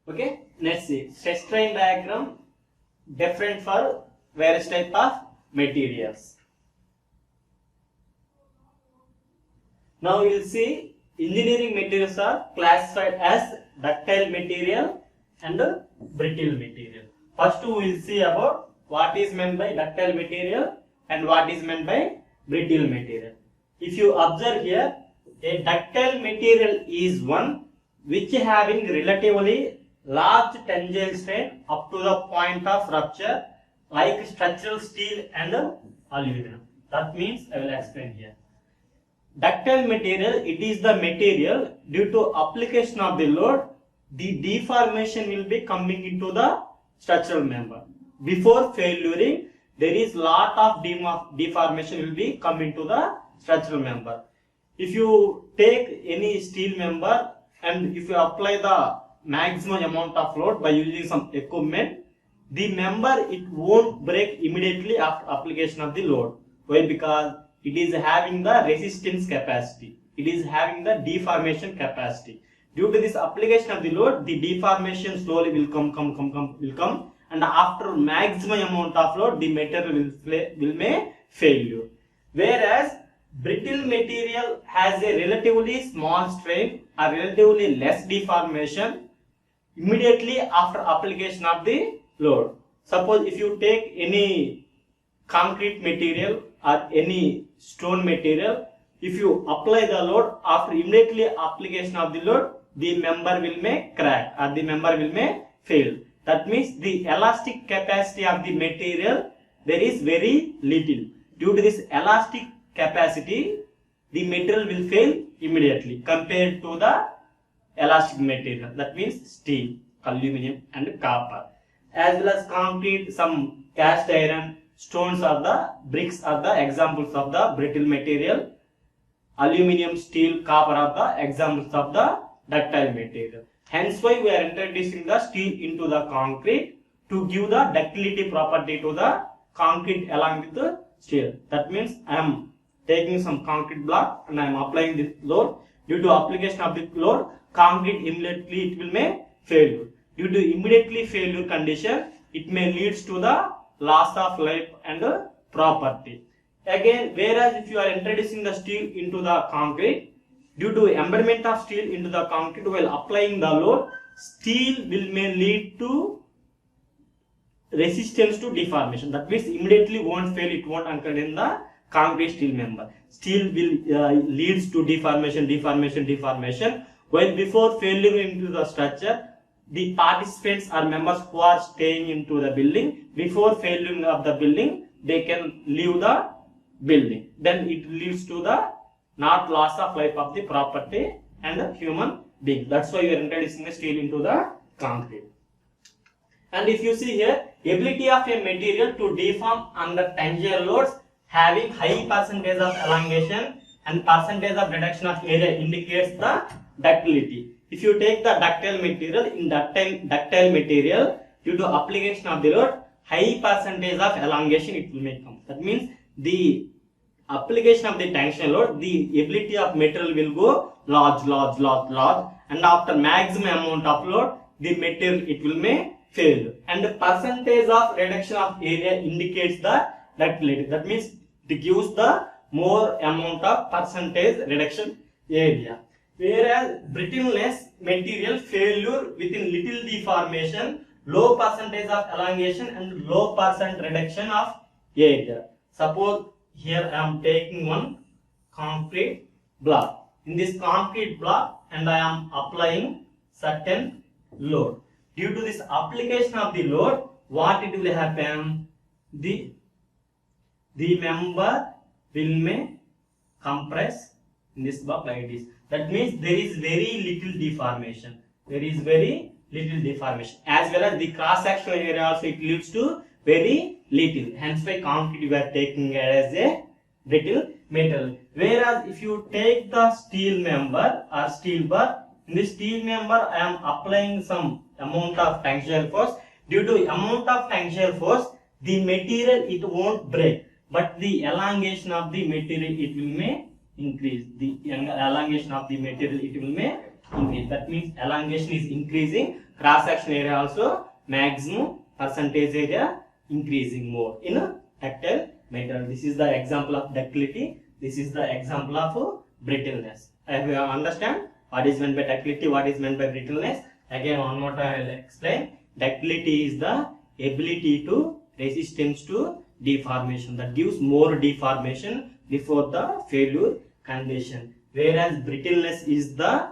Okay, let's see. Stress strain diagram different for various type of materials. Now we will see engineering materials are classified as ductile material and brittle material. First we will see about what is meant by ductile material and what is meant by brittle material. If you observe here, a ductile material is one which having relatively large tensile strain up to the point of rupture, like structural steel and aluminum. That means I will explain here. Ductile material, it is the material due to application of the load, the deformation will be coming into the structural member. Before failuring, there is lot of deformation will be coming to the structural member. If you take any steel member and if you apply the maximum amount of load by using some equipment, the member it won't break immediately after application of the load. Why? Because it is having the resistance capacity. It is having the deformation capacity. Due to this application of the load, the deformation slowly will come, and after maximum amount of load, the material will may failure. Whereas brittle material has a relatively small strain or relatively less deformation immediately after application of the load. Suppose if you take any concrete material or any stone material, if you apply the load, after immediately application of the load, the member will may crack or the member will may fail. That means the elastic capacity of the material there is very little. Due to this elastic capacity, the material will fail immediately compared to the elastic material. That means steel, aluminum and copper. As well as concrete, some cast iron, stones are the bricks are the examples of the brittle material. Aluminum, steel, copper are the examples of the ductile material. Hence why we are introducing the steel into the concrete to give the ductility property to the concrete along with the steel. That means I am taking some concrete block and I am applying this load. Due to application of the load, concrete immediately it will may failure. Due to immediately failure condition, it may leads to the loss of life and property. Again, whereas if you are introducing the steel into the concrete, due to embedment of steel into the concrete while applying the load, steel will may lead to resistance to deformation. That means immediately won't fail, it won't occur in the concrete steel member. Steel will leads to deformation. While before failure into the structure, the participants or members who are staying into the building, before failing of the building, they can leave the building. Then it leads to the not loss of life of the property and the human being. That's why we are introducing the steel into the concrete. And if you see here, ability of a material to deform under tensile loads having high percentage of elongation and percentage of reduction of area indicates the ductility. If you take the ductile material, in ductile material, due to application of the load, high percentage of elongation it will make come. That means the application of the tension load, the ability of material will go large, and after maximum amount of load, the material it will may fail. And the percentage of reduction of area indicates the ductility. That means it gives the more amount of percentage reduction area. Whereas brittleness material failure within little deformation, low percentage of elongation and low percent reduction of area. Suppose here I am taking one concrete block. In this concrete block and I am applying certain load. Due to this application of the load, what it will happen? The member will may compress in this block like this. That means there is very little deformation. As well as the cross sectional area also it leads to very little. Hence why concrete we are taking it as a brittle metal. Whereas if you take the steel member or steel bar, in the steel member I am applying some amount of tensile force. Due to amount of tensile force, the material it won't break, but the elongation of the material it will may increase. The elongation of the material it will may increase. That means elongation is increasing, cross section area also maximum percentage area increasing more in ductile material. This is the example of ductility. This is the example of brittleness. I have understand what is meant by ductility, what is meant by brittleness. Again, one more time I will explain. Ductility is the ability to resistance to deformation, that gives more deformation before the failure condition, whereas brittleness is the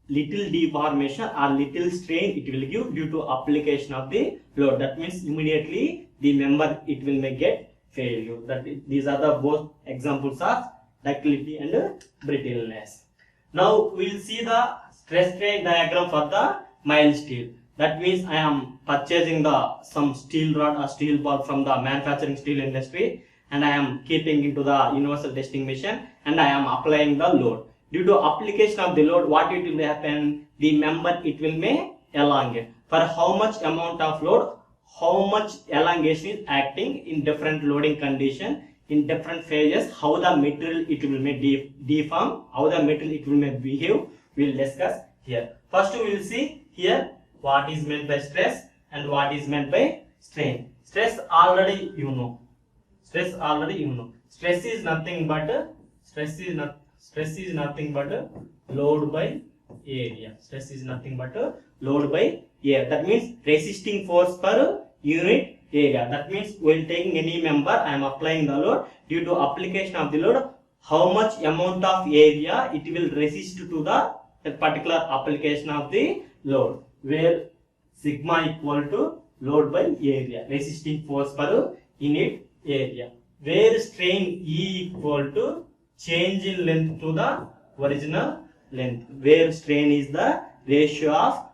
little deformation or little strain it will give due to application of the load. That means immediately the member it will may get failure. These are the both examples of ductility and brittleness. Now we will see the stress strain diagram for the mild steel. That means I am purchasing some steel rod or steel bar from the manufacturing steel industry, and I am keeping into the universal testing machine, and I am applying the load. Due to application of the load, what it will happen? The member it will may elongate. For how much amount of load, how much elongation is acting in different loading condition, in different phases, how the material it will may deform, how the material it will may behave, we will discuss here. First we will see here what is meant by stress and what is meant by strain. Stress already you know. Stress is nothing but load by area. Stress is nothing but load by area. That means resisting force per unit area. That means while taking any member, I am applying the load. Due to application of the load, how much amount of area it will resist to the particular application of the load, where sigma equal to load by area, resisting force per unit area, where strain E equal to change in length to the original length, where strain is the ratio of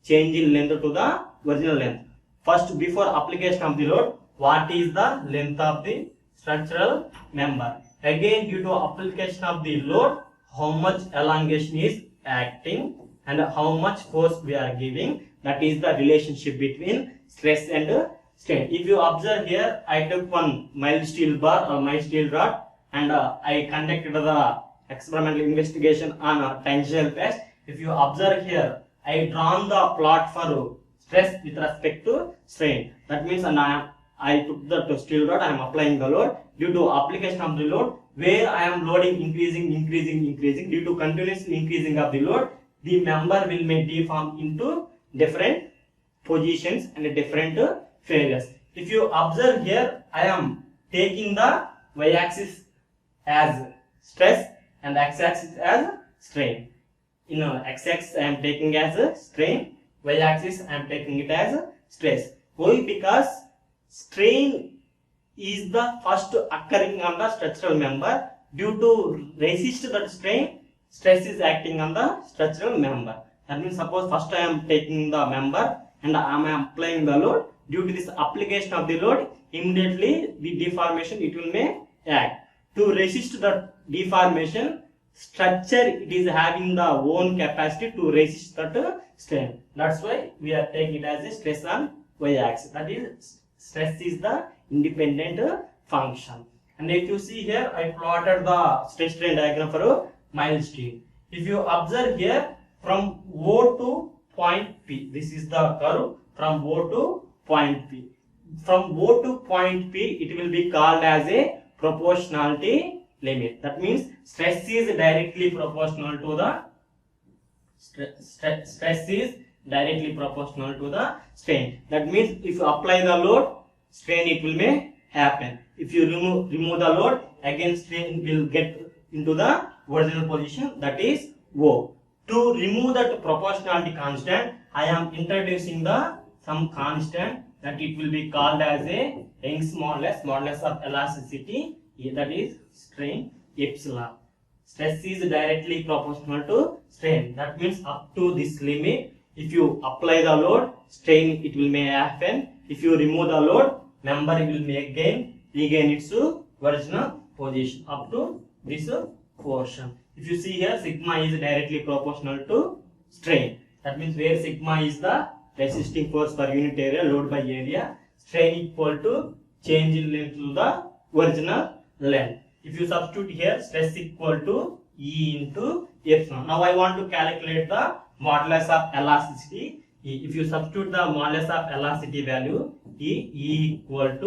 change in length to the original length. First, before application of the load, what is the length of the structural member? Again, due to application of the load, how much elongation is acting and how much force we are giving. That is the relationship between stress and strain. If you observe here, I took one mild steel bar or mild steel rod, and I conducted the experimental investigation on a tangential test. If you observe here, I drawn the plot for stress with respect to strain. That means I took the steel rod, I am applying the load. Due to application of the load, where I am loading increasing, due to continuous increasing of the load, the member will may deform into different positions and different phases. If you observe here, I am taking the y-axis as stress and x-axis as strain. In x-axis I am taking as a strain, y-axis I am taking it as a stress. Why? Because strain is the first occurring on the structural member. Due to resist that strain, stress is acting on the structural member. That means suppose first I am taking the member and I am applying the load. Due to this application of the load, immediately the deformation it will may act. To resist the deformation, structure it is having the own capacity to resist that strain. That's why we are taking it as a stress on y-axis. That is, stress is the independent function. And if you see here, I plotted the stress strain diagram for a mild steel. If you observe here, from O to point P, this is the curve from O to point P. From O to point P, it will be called as a proportionality limit. That means stress is directly proportional to the stress is directly proportional to the strain. That means if you apply the load, strain it will may happen. If you remove the load, again strain will get into the original position, that is O. To remove that proportionality constant, I am introducing some constant that it will be called as a Young's modulus of elasticity, that is strain epsilon. Stress is directly proportional to strain. That means up to this limit, if you apply the load, strain it will may happen. If you remove the load, member will may regain its original position up to this portion. If you see here, sigma is directly proportional to strain. That means where sigma is the resisting force per unit area, load by area, strain equal to change in length to the original length. If you substitute here, stress equal to E into epsilon. Now I want to calculate the modulus of elasticity. If you substitute the modulus of elasticity value, E equal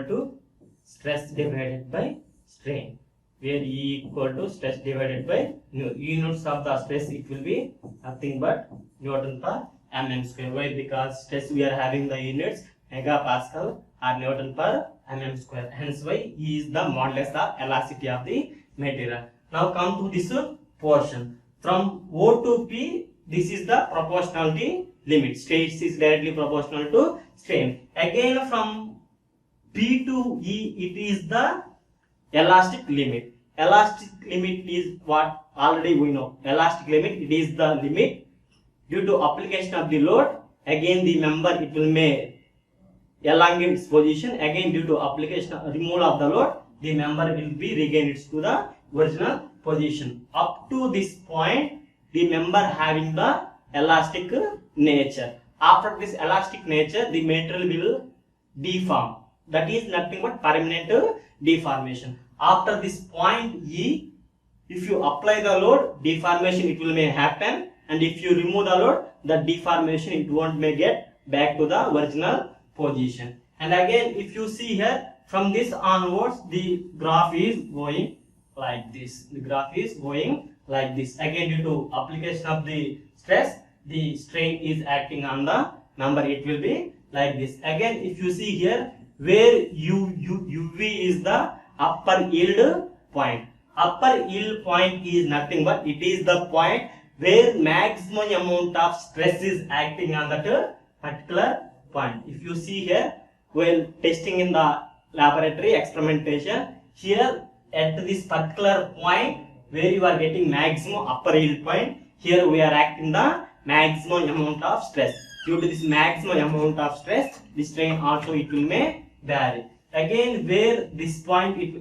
to stress divided by strain, where E equal to stress divided by nu. Units of the stress, it will be nothing but Newton per mm square. Why? Because stress we are having the units megapascal or Newton per mm square. Hence why E is the modulus of elasticity of the material. Now come to this portion. From O to P, this is the proportionality limit. Stress is directly proportional to strain. Again from P to E, it is the elastic limit. Elastic limit is what already we know. Elastic limit, it is the limit due to application of the load. Again the member, it will may elongate its position. Again due to application removal of the load, the member will be regained to the original position. Up to this point, the member having the elastic nature. After this elastic nature, the material will deform. That is nothing but permanent deformation. After this point E, if you apply the load, deformation it will may happen, and if you remove the load, the deformation it won't may get back to the original position. And again, if you see here, from this onwards, the graph is going like this. The graph is going like this. Again, due to application of the stress, the strain is acting on the member. It will be like this. Again, if you see here, where UV is the upper yield point. Upper yield point is nothing but it is the point where maximum amount of stress is acting on that particular point. If you see here, while testing in the laboratory experimentation, here at this particular point where you are getting maximum upper yield point, here we are acting the maximum amount of stress. Due to this maximum amount of stress, the strain also it will may vary. Again, where this point it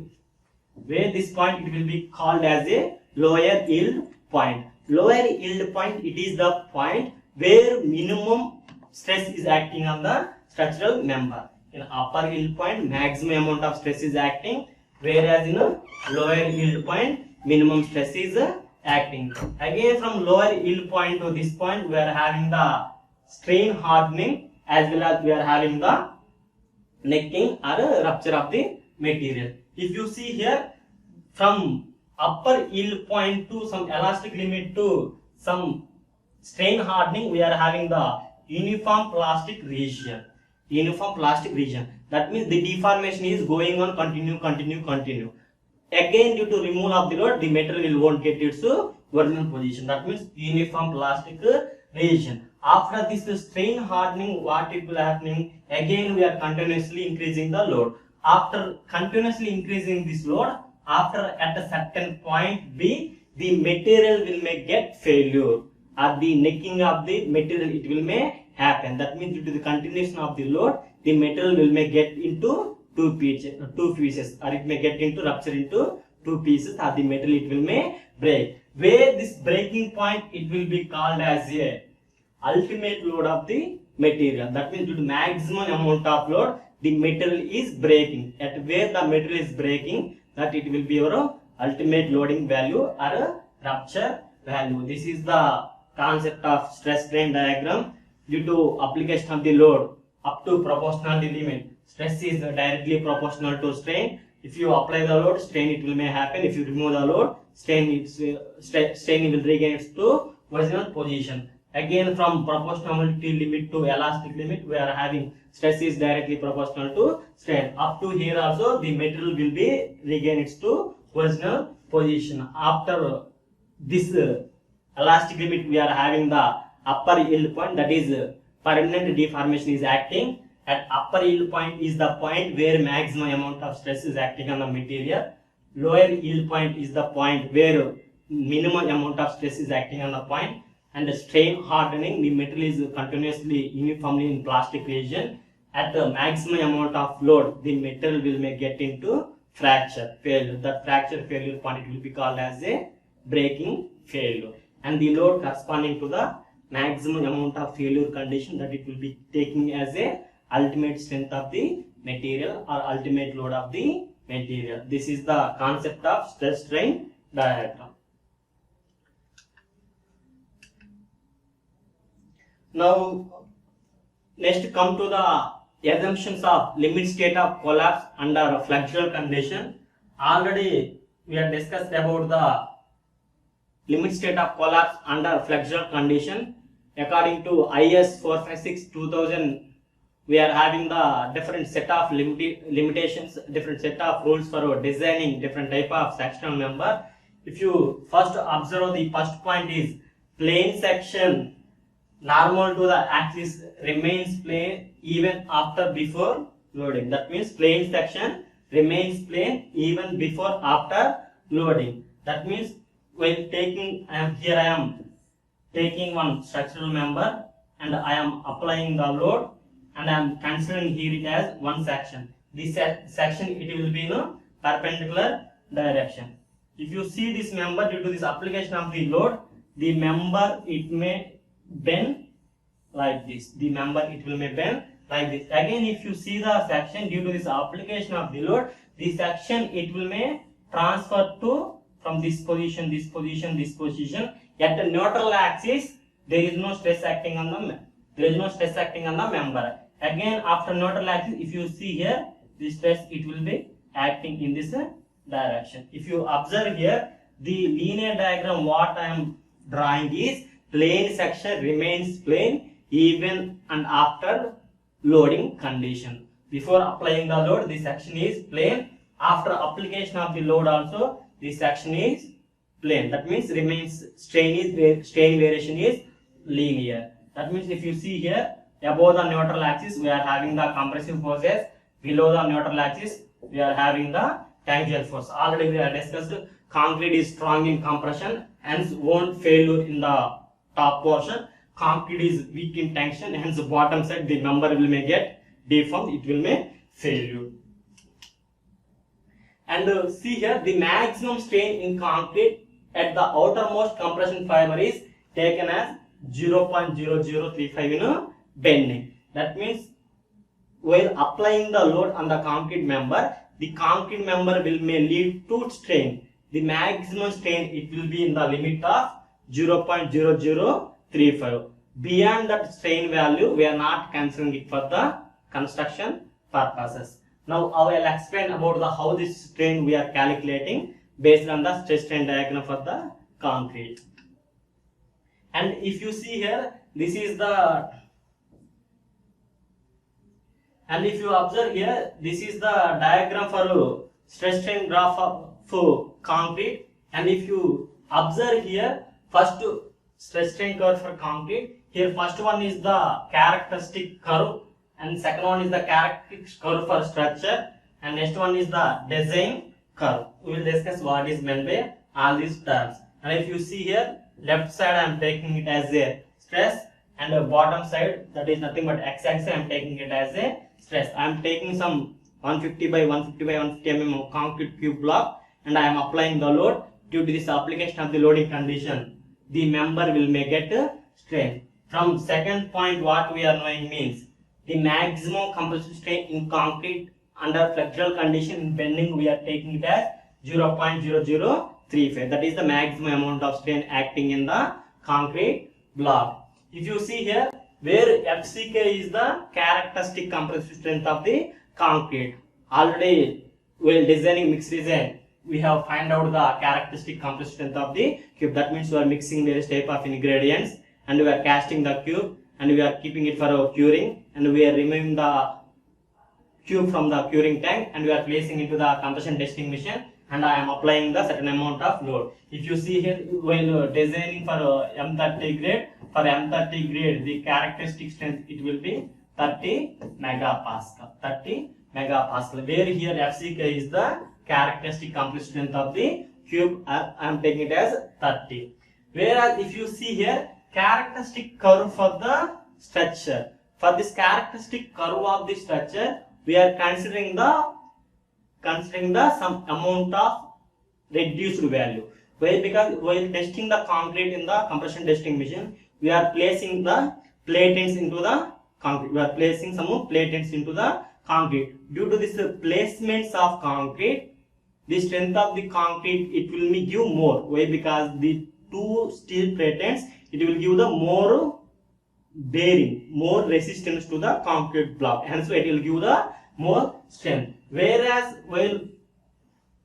will be called as a lower yield point. Lower yield point, it is the point where minimum stress is acting on the structural member. In upper yield point, maximum amount of stress is acting, whereas in a lower yield point, minimum stress is acting. Again, from lower yield point to this point, we are having the strain hardening as well as we are having the necking or rupture of the material. If you see here, from upper yield point to some elastic limit to some strain hardening, we are having the uniform plastic region. Uniform plastic region. That means the deformation is going on continue. Again, due to removal of the load, the material won't get its original position. That means uniform plastic region. After this strain hardening, what it will happening? Again, we are continuously increasing the load. After continuously increasing this load, after at a certain point B, the material will may get failure, or the necking of the material it will may happen. That means due to the continuation of the load, the material will may get into two pieces, or it may get into rupture into two pieces, or the material it will may break. Where this breaking point, it will be called as a ultimate load of the material. That means due to maximum amount of load, the material is breaking. At where the material is breaking, that it will be your ultimate loading value or a rupture value. This is the concept of stress strain diagram. Due to application of the load up to proportionality limit, stress is directly proportional to strain. If you apply the load, strain it will may happen. If you remove the load, strain will regain its to original position. Again, from proportionality limit to elastic limit, we are having stress is directly proportional to strain. Up to here also, the material will be regain its to original position. After this elastic limit, we are having the upper yield point, that is permanent deformation is acting. At upper yield point is the point where maximum amount of stress is acting on the material. Lower yield point is the point where minimum amount of stress is acting on the point. And the strain hardening, the material is continuously uniformly in plastic region. At the maximum amount of load, the material will may get into fracture failure. That fracture failure point, it will be called as a breaking failure. And the load corresponding to the maximum amount of failure condition, that it will be taking as a ultimate strength of the material or ultimate load of the material. This is the concept of stress strain diagram. Now, next come to the assumptions of limit state of collapse under flexible condition. Already we have discussed about the limit state of collapse under flexible condition. According to IS 456 2000, we are having the different set of limitations, different set of rules for designing different type of sectional member. If you first observe, the first point is plane section normal to the axis remains plane even after before loading. That means plane section remains plane even before after loading. That means while taking, I am taking one structural member and I am applying the load, and I am considering here it as one section. This section, it will be in a perpendicular direction. If you see this member, due to this application of the load, the member it may bend like this. The member it will may bend like this. Again, if you see the section, due to this application of the load, the section it will may transfer to from this position, this position, this position. At the neutral axis, there is no stress acting on the member. Again, after neutral axis, if you see here, the stress it will be acting in this direction. If you observe here, the linear diagram what I am drawing is plane section remains plane even and after loading condition. Before applying the load, the section is plane. After application of the load also, the section is plane. That means remains strain variation is linear. That means if you see here, above the neutral axis we are having the compressive forces, below the neutral axis we are having the tangential force. Already we have discussed concrete is strong in compression, hence won't failure in the top portion. Concrete is weak in tension, hence the bottom side the member will may get deformed, it will may failure. And see here, the maximum strain in concrete at the outermost compression fiber is taken as 0.0035 in bending. That means while applying the load on the concrete member, the concrete member will may lead to strain. The maximum strain it will be in the limit of 0.0035. Beyond that strain value, we are not considering it for the construction purposes. Now I will explain about how this strain we are calculating based on the stress strain diagram for the concrete. And if you see here, this is the, and if you observe here, this is the diagram for stress strain graph for concrete. And if you observe here, first stress strain curve for concrete, here first one is the characteristic curve, and second one is the characteristic curve for structure, and next one is the design curve. We will discuss what is meant by all these terms. And if you see here, left side I am taking it as a stress, and the bottom side, that is nothing but x-axis, I am taking it as a stress. I am taking some 150 by 150 by 150 mm concrete cube block, and I am applying the load. Due to this application of the loading condition, the member will may get strain. From second point, what we are knowing means the maximum compressive strain in concrete under flexural condition in bending, we are taking it as 0.0035. That is the maximum amount of strain acting in the concrete block. If you see here, where FCK is the characteristic compressive strength of the concrete. Already while designing mixed design, we have find out the characteristic compressive strength of the cube. That means we are mixing various type of ingredients, and we are casting the cube, and we are keeping it for curing, and we are removing the cube from the curing tank, and we are placing into the compression testing machine, and I am applying the certain amount of load. If you see here, while designing for M30 grade, for M30 grade the characteristic strength it will be 30 megapascal. 30 megapascal. Where here FCK is the characteristic compressive strength of the cube, I am taking it as 30. Whereas if you see here, characteristic curve for the structure. For this characteristic curve of the structure, we are considering the some amount of reduced value. Why? Because while testing the concrete in the compression testing machine, we are placing the platings into the concrete. We are placing some platings into the concrete. Due to this placements of concrete, the strength of the concrete it will give more. Why? Because the two steel platings it will give the more bearing more resistance to the concrete block, hence it will give the more strength. Whereas while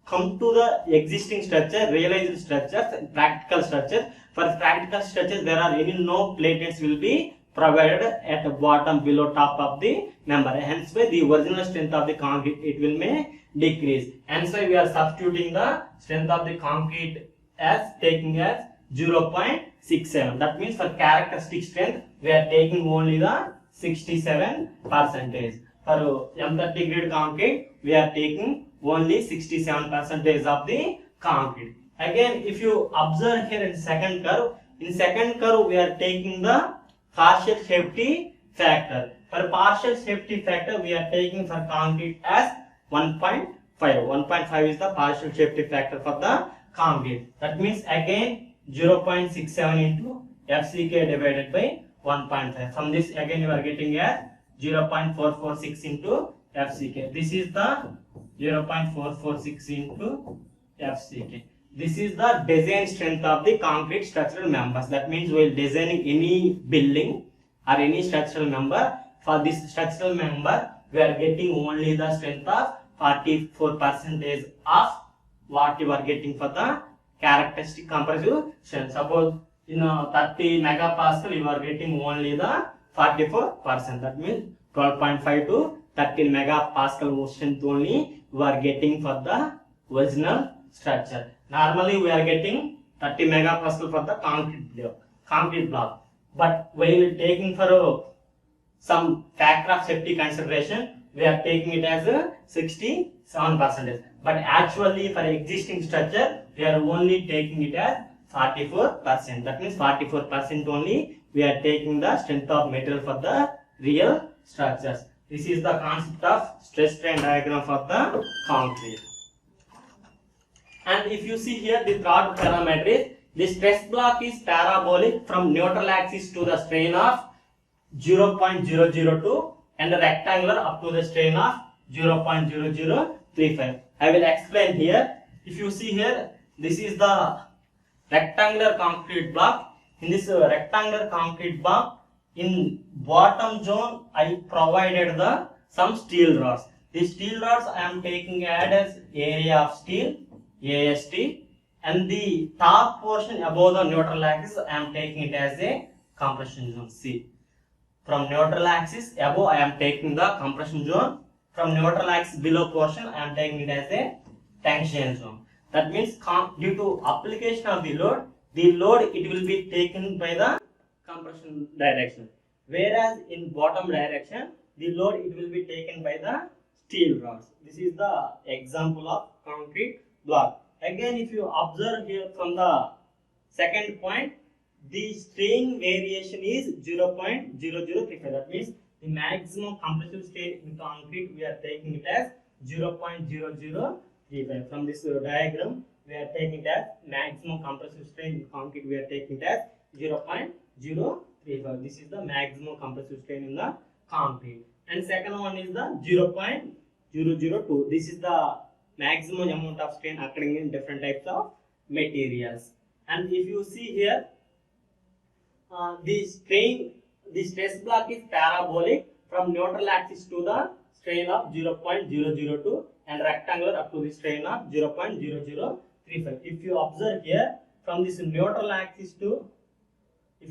come to the existing structure, realized structures, practical structures, for practical structures there are any no platings will be provided at the bottom, below, top of the member, hence why the original strength of the concrete it will may decrease, hence why we are substituting the strength of the concrete as taking as 0.67. that means for characteristic strength we are taking only the 67%. For M30 grade concrete we are taking only 67% of the concrete. Again, if you observe here in second curve we are taking the partial safety factor. For partial safety factor we are taking for concrete as 1.5. 1.5 is the partial safety factor for the concrete. That means again 0.67 into FCK divided by 1.5. From this again you are getting as 0.446 into FCK. This is the 0.446 into FCK. This is the design strength of the concrete structural members. That means while designing any building or any structural member, for this structural member we are getting only the strength of 44% of what you are getting for the characteristic compressive strength. Suppose in 30 megapascal you are getting only the 44%. That means 12.5 to 13 megapascal strength only you are getting for the original structure. Normally we are getting 30 megapascal for the concrete block. But while taking for some factor of safety consideration, we are taking it as a 67%. But actually for existing structure, we are only taking it as 44%. That means 44% only we are taking the strength of material for the real structures. This is the concept of stress strain diagram for the concrete. And if you see here, the third parameter is the stress block is parabolic from neutral axis to the strain of 0.002 and rectangular up to the strain of 0.0035. I will explain here. If you see here, this is the rectangular concrete block. In this rectangular concrete block, in bottom zone, I provided some steel rods. These steel rods I am taking as area of steel, AST, and the top portion above the neutral axis I am taking it as a compression zone, C. From neutral axis above I am taking the compression zone. From neutral axis below portion I am taking it as a tension zone. That means due to application of the load it will be taken by the compression direction. Whereas in bottom direction the load it will be taken by the steel rods. This is the example of concrete block. Again, if you observe here from the second point, the strain variation is 0.0035. That means the maximum compressive strain in concrete we are taking it as 0.0035. From this diagram, we are taking it as maximum compressive strain in concrete we are taking it as 0.035. This is the maximum compressive strain in the concrete. And second one is the 0.002. This is the maximum amount of strain occurring in different types of materials. And if you see here, the stress block is parabolic from neutral axis to the strain of 0.002 and rectangular up to the strain of 0.0035. If you observe here from this neutral axis to the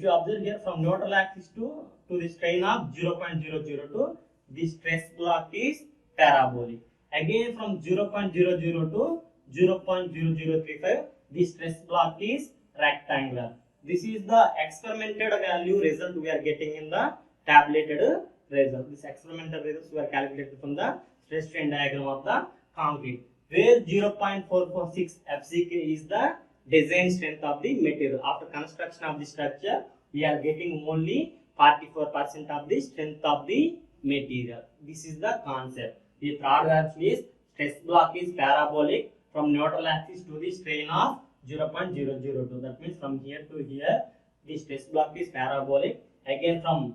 strain of 0.002, the stress block is parabolic. Again from 0.00 to 0.0035, the stress block is rectangular. This is the experimented value result we are getting in the tabulated result. This experimental results we are calculated from the stress strain diagram of the concrete, where 0.446 FCK is the design strength of the material. After construction of the structure, we are getting only 44% of the strength of the material. This is the concept. The third version is stress block is parabolic from neutral axis to the strain of 0.002. That means from here to here, the stress block is parabolic. Again from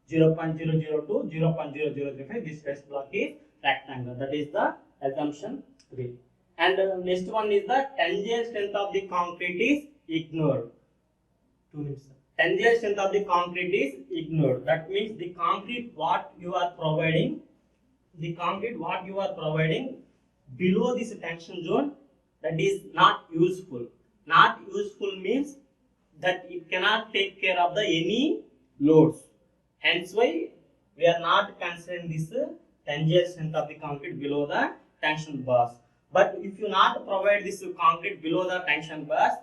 0.00 to 0.0035, the stress block is rectangular. That is the assumption 3. And next one is the tensile strength of the concrete is ignored. 2 minutes. tensile strength of the concrete is ignored. That means the concrete what you are providing below this tension zone, that is not useful. Not useful means that it cannot take care of the any loads. Hence why we are not considering this tensile strength of the concrete below the tension bars. But if you not provide this concrete below the tension bars,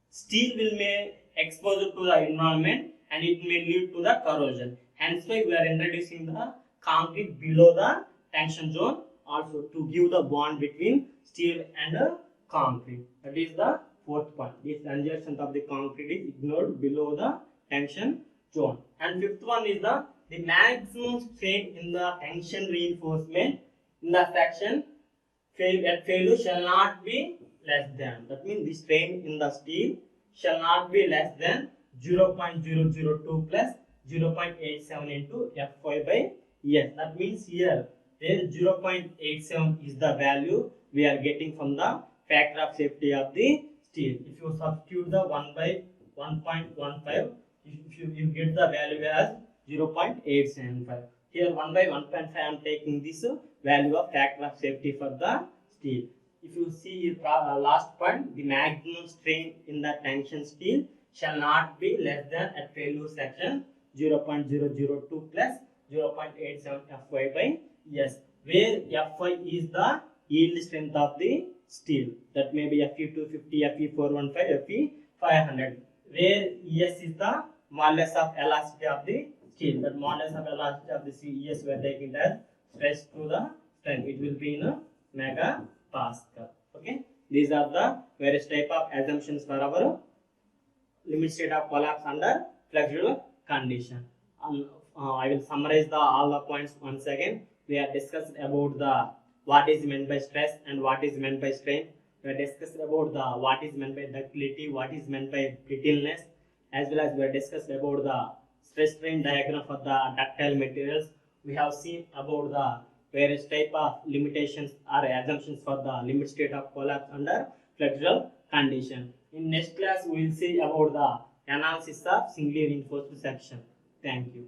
steel will may exposed to the environment and it may lead to the corrosion. Hence why we are introducing the concrete below the tension zone also to give the bond between steel and concrete. That is the fourth point. This tensile strength of the concrete is ignored below the tension zone. And fifth one is the maximum strain in the tension reinforcement in the section at failure shall not be less than. That means the strain in the steel shall not be less than 0.002 plus 0.87 into Fy by S. That means here where 0.87 is the value we are getting from the factor of safety of the steel. If you substitute the 1 by 1.15, if you get the value as 0.875. Here 1 by 1.5 I am taking this value of factor of safety for the steel. If you see last point, the maximum strain in the tension steel shall not be less than at failure section 0.002 plus 0.87 Fy by S, where Fy is the yield strength of the steel. That may be Fe 250, Fe 415, Fe 500. Where Es is the modulus of elasticity of the steel. That modulus of elasticity of the steel, Es we are taking as stress to the strength. It will be in a megapascal. Okay. These are the various type of assumptions for our limit state of collapse under flexible condition. I will summarize all the points once again. We have discussed about what is meant by stress and what is meant by strain. We have discussed about what is meant by ductility, what is meant by brittleness, as well as we have discussed about the stress strain diagram for the ductile materials. We have seen about the various type of limitations or assumptions for the limit state of collapse under flexible condition. In next class, we will see about the analysis of singly reinforced section. Thank you.